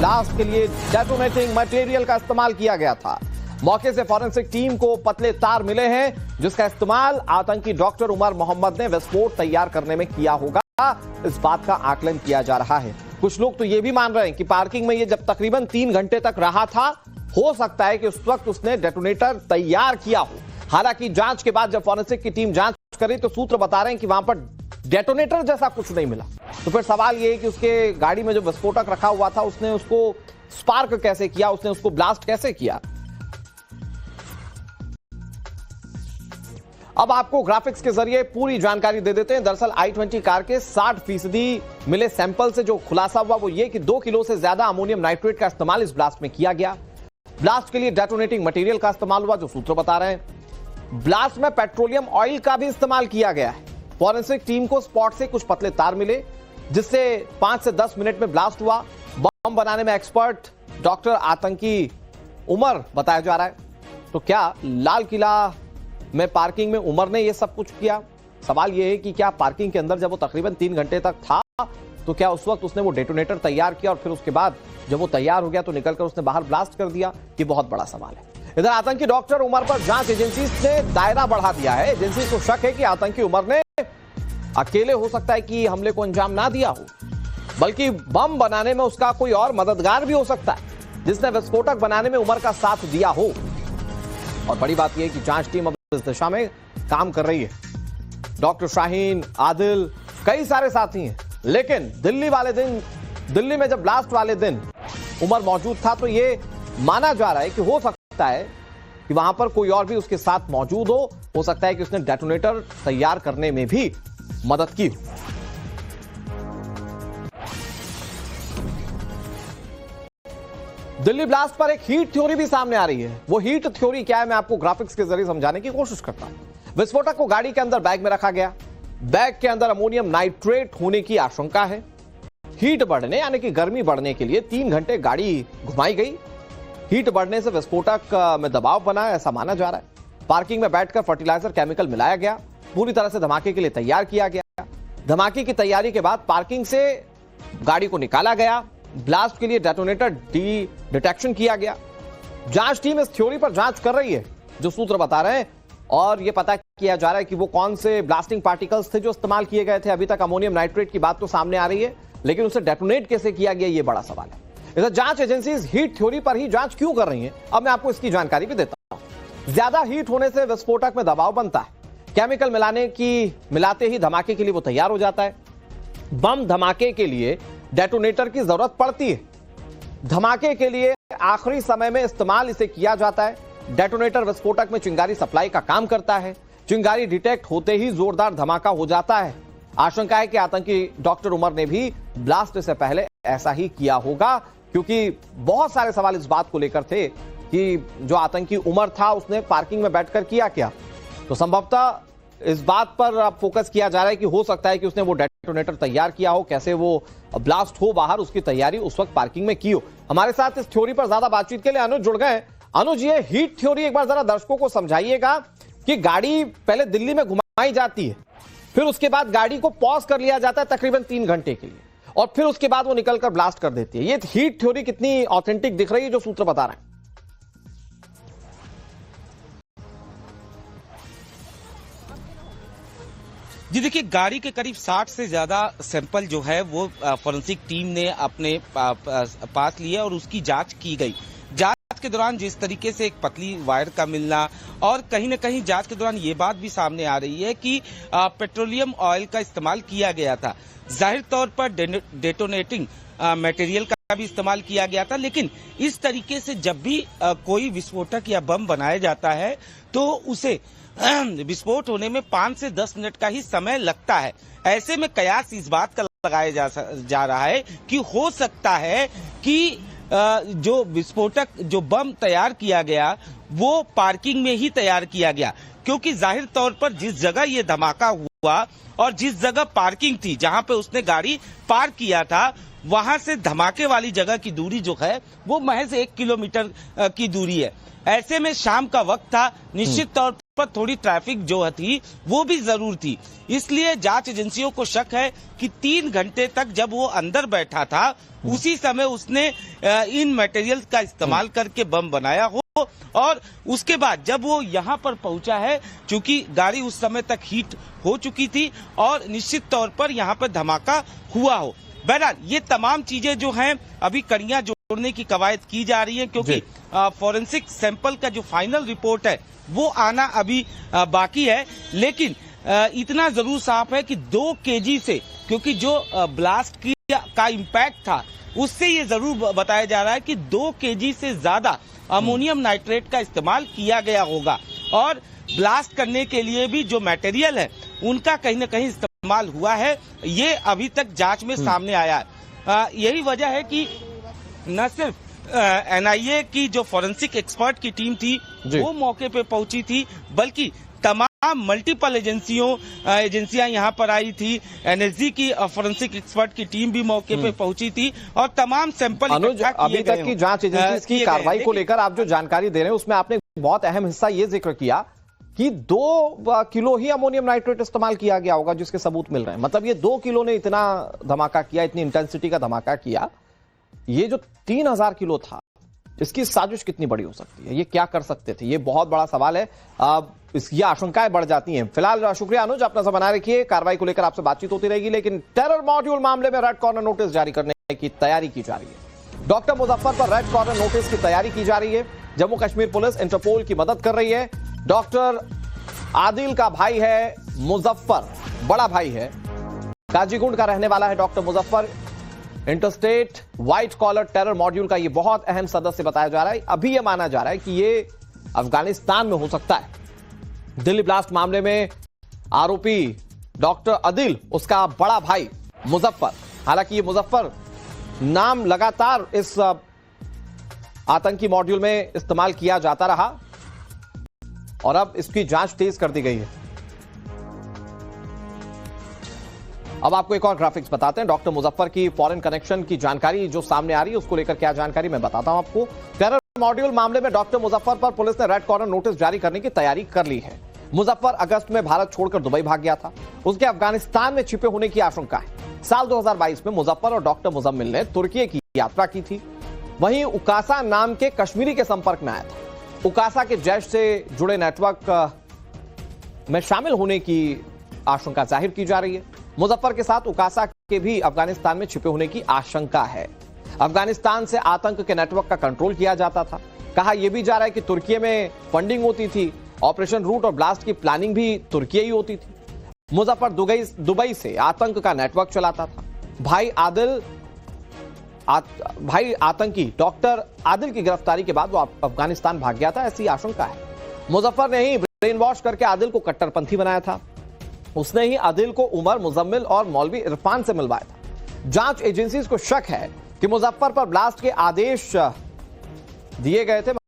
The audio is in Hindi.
ब्लास्ट के लिए डेटोनेटिंग मटेरियल का इस्तेमाल किया गया था। मौके से फॉरेंसिक टीम को पतले तार मिले हैं, जिसका इस्तेमाल आतंकी डॉक्टर उमर मोहम्मद ने विस्फोट तैयार करने में किया होगा। इस बात का आकलन किया जा रहा है। कुछ लोग तो यह भी मान रहे हैं कि पार्किंग में यह जब तकरीबन 3 घंटे तक रहा था, हो सकता है कि उस वक्त उसने डेटोनेटर तैयार किया हो। हालांकि जांच के बाद जब फॉरेंसिक की टीम जांच करी तो सूत्र बता रहे हैं कि वहां पर डेटोनेटर जैसा कुछ नहीं मिला। तो फिर सवाल यह है कि उसके गाड़ी में जो विस्फोटक रखा हुआ था, उसने उसको स्पार्क कैसे किया, उसने उसको ब्लास्ट कैसे किया। अब आपको ग्राफिक्स के जरिए पूरी जानकारी दे देते हैं। दरअसल i20 कार के 60% मिले सैंपल से जो खुलासा हुआ वो ये कि 2 किलो से ज्यादा अमोनियम नाइट्रेट का इस्तेमाल इस ब्लास्ट में किया गया। ब्लास्ट के लिए डेटोनेटिंग मटेरियल का इस्तेमाल हुआ, जो सूत्र बता रहे हैं। ब्लास्ट में पेट्रोलियम ऑयल का भी इस्तेमाल किया गया है। फॉरेंसिक टीम को स्पॉट से कुछ पतले तार मिले, जिससे 5 से 10 मिनट में ब्लास्ट हुआ। बम बनाने में एक्सपर्ट डॉक्टर आतंकी उमर बताया जा रहा है। तो क्या लाल किला में पार्किंग में उमर ने यह सब कुछ किया? सवाल यह है कि क्या पार्किंग के अंदर जब वो तकरीबन 3 घंटे तक था, तो क्या उस वक्त उसने वो डेटोनेटर तैयार किया और फिर उसके बाद जब वो तैयार हो गया तो निकलकर उसने बाहर ब्लास्ट कर दिया? ये बहुत बड़ा सवाल है। इधर आतंकी डॉक्टर उमर पर जांच एजेंसी ने दायरा बढ़ा दिया है। एजेंसी को शक है कि आतंकी उमर ने अकेले हो सकता है कि हमले को अंजाम ना दिया हो, बल्कि बम बनाने में उसका कोई और मददगार भी हो सकता है, जिसने विस्फोटक बनाने में उमर का साथ दिया हो। और बड़ी बात यह है कि जांच टीम अब इस दिशा में काम कर रही है। डॉक्टर शाहीन, आदिल, कई सारे साथी हैं, लेकिन दिल्ली में जब ब्लास्ट वाले दिन उमर मौजूद था, तो यह माना जा रहा है कि हो सकता है कि वहां पर कोई और भी उसके साथ मौजूद हो सकता है कि उसने डेटोनेटर तैयार करने में भी मदद की। दिल्ली ब्लास्ट पर एक हीट थ्योरी भी सामने आ रही है। वो हीट थ्योरी क्या है, मैं आपको ग्राफिक्स के जरिए समझाने की कोशिश करता हूं। विस्फोटक को गाड़ी के अंदर बैग में रखा गया। बैग के अंदर अमोनियम नाइट्रेट होने की आशंका है। हीट बढ़ने यानी कि गर्मी बढ़ने के लिए 3 घंटे गाड़ी घुमाई गई। हीट बढ़ने से विस्फोटक में दबाव बना, ऐसा माना जा रहा है। पार्किंग में बैठकर फर्टिलाइजर केमिकल मिलाया गया, पूरी तरह से धमाके के लिए तैयार किया गया। धमाके की तैयारी के बाद पार्किंग से गाड़ी को निकाला गया। ब्लास्ट के लिए डेटोनेटर डिटेक्शन किया गया। जांच टीम इस थ्योरी पर जांच कर रही है, जो सूत्र बता रहे हैं, और यह पता किया जा रहा है कि वो कौन से ब्लास्टिंग पार्टिकल्स थे जो इस्तेमाल किए गए थे। अभी तक अमोनियम नाइट्रेट की बात तो सामने आ रही है, लेकिन उसे डेटोनेट कैसे किया गया, यह बड़ा सवाल है। इधर जांच एजेंसी हीट थ्योरी पर ही जांच क्यों कर रही है, अब मैं आपको इसकी जानकारी भी देता हूं। ज्यादा हीट होने से विस्फोटक में दबाव बनता है। केमिकल मिलाते ही धमाके के लिए वो तैयार हो जाता है। बम धमाके के लिए डेटोनेटर की जरूरत पड़ती है। धमाके के लिए आखिरी समय में इस्तेमाल इसे किया जाता है। डेटोनेटर विस्फोटक में चिंगारी सप्लाई का काम करता है। चिंगारी डिटेक्ट होते ही जोरदार धमाका हो जाता है। आशंका है कि आतंकी डॉक्टर उमर ने भी ब्लास्ट से पहले ऐसा ही किया होगा, क्योंकि बहुत सारे सवाल इस बात को लेकर थे कि जो आतंकी उमर था उसने पार्किंग में बैठकर किया क्या। तो संभवतः इस बात पर अब फोकस किया जा रहा है कि हो सकता है कि उसने वो डेटोनेटर तैयार किया हो, कैसे वो ब्लास्ट हो बाहर, उसकी तैयारी उस वक्त पार्किंग में की हो। हमारे साथ इस थ्योरी पर ज्यादा बातचीत के लिए अनुज जुड़ गए। अनुज, ये हीट थ्योरी एक बार जरा दर्शकों को समझाइएगा कि गाड़ी पहले दिल्ली में घुमाई जाती है, फिर उसके बाद गाड़ी को पॉज कर लिया जाता है तकरीबन 3 घंटे के लिए, और फिर उसके बाद वो निकलकर ब्लास्ट कर देती है। ये हीट थ्योरी कितनी ऑथेंटिक दिख रही है जो सूत्र बता रहे हैं? जी देखिए, गाड़ी के करीब 60 से ज्यादा सैंपल जो है वो फॉरेंसिक टीम ने अपने पास लिया और उसकी जांच की गई। जांच के दौरान जिस तरीके से एक पतली वायर का मिलना, और कहीं न कहीं जांच के दौरान ये बात भी सामने आ रही है कि पेट्रोलियम ऑयल का इस्तेमाल किया गया था। जाहिर तौर पर डेटोनेटिंग मटेरियल का भी इस्तेमाल किया गया था, लेकिन इस तरीके से जब भी कोई विस्फोटक या बम बनाया जाता है तो उसे विस्फोट होने में 5 से 10 मिनट का ही समय लगता है। ऐसे में कयास इस बात का लगाया जा रहा है कि हो सकता है कि जो विस्फोटक, जो बम तैयार किया गया वो पार्किंग में ही तैयार किया गया, क्योंकि जाहिर तौर पर जिस जगह ये धमाका हुआ और जिस जगह पार्किंग थी, जहां पे उसने गाड़ी पार्क किया था, वहां से धमाके वाली जगह की दूरी जो है वो महज 1 किलोमीटर की दूरी है। ऐसे में शाम का वक्त था, निश्चित तौर पर थोड़ी ट्रैफिक जो थी वो भी जरूर थी। इसलिए जांच एजेंसियों को शक है कि 3 घंटे तक जब वो अंदर बैठा था उसी समय उसने इन मटेरियल का इस्तेमाल करके बम बनाया हो, और उसके बाद जब वो यहाँ पर पहुंचा है, चूंकि गाड़ी उस समय तक हीट हो चुकी थी और निश्चित तौर पर यहाँ पर धमाका हुआ हो। बहरहाल ये तमाम चीजें जो हैं अभी कड़ियां जोड़ने की कवायद की जा रही है, क्योंकि फॉरेंसिक सैंपल का जो फाइनल रिपोर्ट है वो आना अभी बाकी है। लेकिन इतना जरूर साफ है कि 2 केजी से, क्योंकि जो ब्लास्ट का इम्पैक्ट था उससे ये जरूर बताया जा रहा है कि 2 केजी से ज्यादा अमोनियम नाइट्रेट का इस्तेमाल किया गया होगा, और ब्लास्ट करने के लिए भी जो मटेरियल है उनका कहीं न कहीं इस्तेमाल हुआ है। ये अभी तक जांच में सामने आया है। यही वजह है कि न सिर्फ एनआईए की जो फॉरेंसिक एक्सपर्ट की टीम थी वो मौके पे पहुंची थी, बल्कि तमाम मल्टीपल एजेंसियां यहां पर आई थी। एनएसजी की फॉरेंसिक एक्सपर्ट की टीम भी मौके पे पहुंची थी और तमाम सैंपल अनुज, अभी तक की जांच एजेंसी की कार्रवाई को लेकर आप जो जानकारी दे रहे हैं उसमें आपने बहुत अहम हिस्सा ये जिक्र किया कि 2 किलो ही अमोनियम नाइट्रेट इस्तेमाल किया गया होगा जिसके सबूत मिल रहे हैं। मतलब ये 2 किलो ने इतना धमाका किया, इतनी इंटेंसिटी का धमाका किया। ये जो 3000 किलो था, इसकी साजिश कितनी बड़ी हो सकती है? ये क्या कर सकते थे? ये बहुत बड़ा सवाल है। ये आशंकाएं बढ़ जाती हैं। फिलहाल शुक्रिया अनुज, अपना सब बनाए रखिए। कार्रवाई को लेकर आपसे बातचीत होती रहेगी, लेकिन टेरर मॉड्यूल मामले में रेड कॉर्नर नोटिस जारी करने की तैयारी की जा रही है। डॉक्टर मुजफ्फर पर रेड कॉर्नर नोटिस की तैयारी की जा रही है। जम्मू कश्मीर पुलिस इंटरपोल की मदद कर रही है। डॉक्टर आदिल का भाई है मुजफ्फर, बड़ा भाई है, काजीगुंड का रहने वाला है doctor Muzaffar. Interstate white collar terror module का ये बहुत अहम सदस्य बताया जा रहा है। अभी यह माना जा रहा है कि ये अफगानिस्तान में हो सकता है। दिल्ली ब्लास्ट मामले में आरोपी डॉक्टर आदिल, उसका बड़ा भाई मुजफ्फर। हालांकि ये मुजफ्फर नाम लगातार इस आतंकी मॉड्यूल में इस्तेमाल किया जाता रहा और अब इसकी जांच तेज कर दी गई है। अब आपको एक और ग्राफिक्स बताते हैं। डॉक्टर मुजफ्फर की फॉरेन कनेक्शन की जानकारी जो सामने आ रही है उसको लेकर क्या जानकारी मैं बताता हूं आपको। टेरर मॉड्यूल मामले में डॉक्टर मुजफ्फर पर पुलिस ने रेड कॉर्नर नोटिस जारी करने की तैयारी कर ली है। मुजफ्फर अगस्त में भारत छोड़कर दुबई भाग गया था। उसके अफगानिस्तान में छिपे होने की आशंका है। साल 2022 में मुजफ्फर और डॉक्टर मुजम्मिल ने तुर्की की यात्रा की थी। वहीं उकासा नाम के कश्मीरी के संपर्क में आया था। उकासा के जैश से जुड़े नेटवर्क में शामिल होने की आशंका जाहिर की जा रही है। मुजफ्फर के साथ उकासा के भी अफगानिस्तान में छिपे होने की आशंका है। अफगानिस्तान से आतंक के नेटवर्क का कंट्रोल किया जाता था। कहा यह भी जा रहा है कि तुर्की में फंडिंग होती थी। ऑपरेशन रूट और ब्लास्ट की प्लानिंग भी तुर्की ही होती थी। मुजफ्फर दुबई से आतंक का नेटवर्क चलाता था। भाई आतंकी डॉक्टर आदिल की गिरफ्तारी के बाद वो अफगानिस्तान भाग गया था, ऐसी आशंका है। मुजफ्फर ने ही ब्रेन वॉश करके आदिल को कट्टरपंथी बनाया था। उसने ही आदिल को उमर, मुजम्मिल और मौलवी इरफान से मिलवाया था। जांच एजेंसीज को शक है कि मुजफ्फर पर ब्लास्ट के आदेश दिए गए थे।